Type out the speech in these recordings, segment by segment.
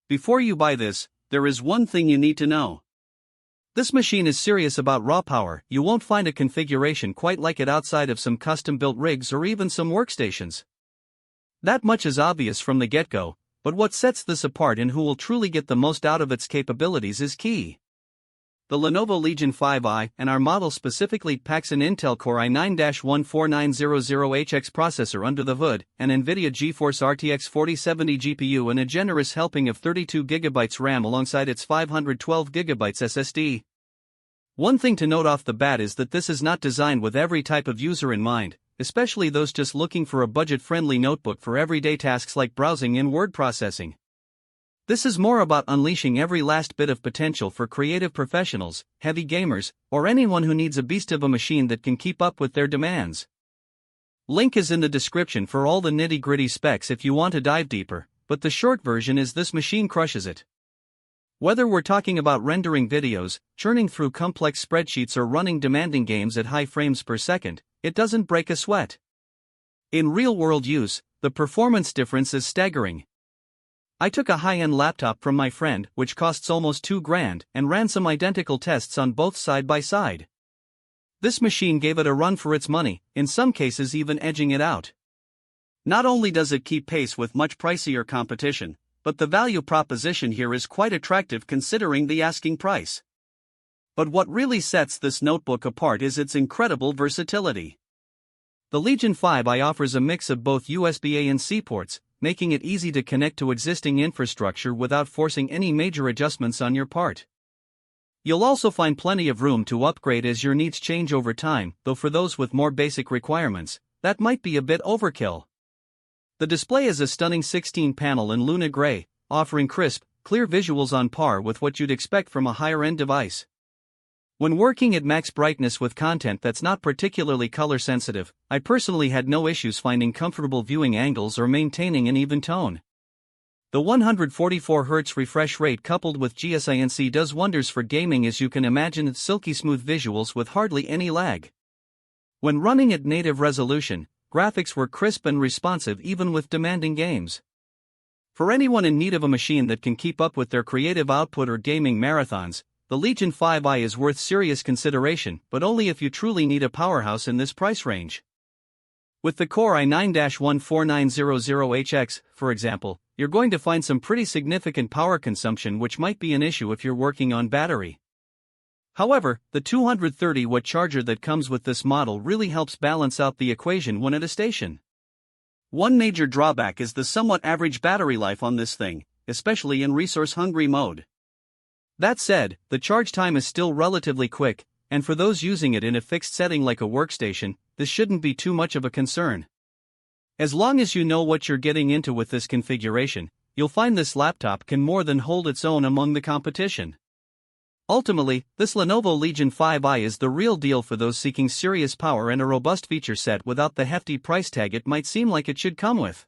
Before you buy this, there is one thing you need to know. This machine is serious about raw power. You won't find a configuration quite like it outside of some custom-built rigs or even some workstations. That much is obvious from the get-go, but what sets this apart and who will truly get the most out of its capabilities is key. The Lenovo Legion 5i and our model specifically packs an Intel Core i9-14900HX processor under the hood, an NVIDIA GeForce RTX 4070 GPU and a generous helping of 32GB RAM alongside its 512GB SSD. One thing to note off the bat is that this is not designed with every type of user in mind, especially those just looking for a budget-friendly notebook for everyday tasks like browsing and word processing. This is more about unleashing every last bit of potential for creative professionals, heavy gamers, or anyone who needs a beast of a machine that can keep up with their demands. Link is in the description for all the nitty-gritty specs if you want to dive deeper, but the short version is this machine crushes it. Whether we're talking about rendering videos, churning through complex spreadsheets or running demanding games at high frames per second, it doesn't break a sweat. In real-world use, the performance difference is staggering. I took a high-end laptop from my friend, which costs almost $2,000, and ran some identical tests on both side by side. This machine gave it a run for its money, in some cases even edging it out. Not only does it keep pace with much pricier competition, but the value proposition here is quite attractive considering the asking price. But what really sets this notebook apart is its incredible versatility. The Legion 5i offers a mix of both USB-A and C ports, making it easy to connect to existing infrastructure without forcing any major adjustments on your part. You'll also find plenty of room to upgrade as your needs change over time, though for those with more basic requirements, that might be a bit overkill. The display is a stunning 16-panel in Luna Gray, offering crisp, clear visuals on par with what you'd expect from a higher-end device. When working at max brightness with content that's not particularly color-sensitive, I personally had no issues finding comfortable viewing angles or maintaining an even tone. The 144Hz refresh rate coupled with GSINC does wonders for gaming, as you can imagine, its silky smooth visuals with hardly any lag. When running at native resolution, graphics were crisp and responsive even with demanding games. For anyone in need of a machine that can keep up with their creative output or gaming marathons, the Legion 5i is worth serious consideration, but only if you truly need a powerhouse in this price range. With the Core i9-14900HX, for example, you're going to find some pretty significant power consumption, which might be an issue if you're working on battery. However, the 230-watt charger that comes with this model really helps balance out the equation when at a station. One major drawback is the somewhat average battery life on this thing, especially in resource-hungry mode. That said, the charge time is still relatively quick, and for those using it in a fixed setting like a workstation, this shouldn't be too much of a concern. As long as you know what you're getting into with this configuration, you'll find this laptop can more than hold its own among the competition. Ultimately, this Lenovo Legion 5i is the real deal for those seeking serious power and a robust feature set without the hefty price tag it might seem like it should come with.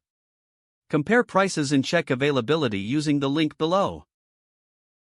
Compare prices and check availability using the link below.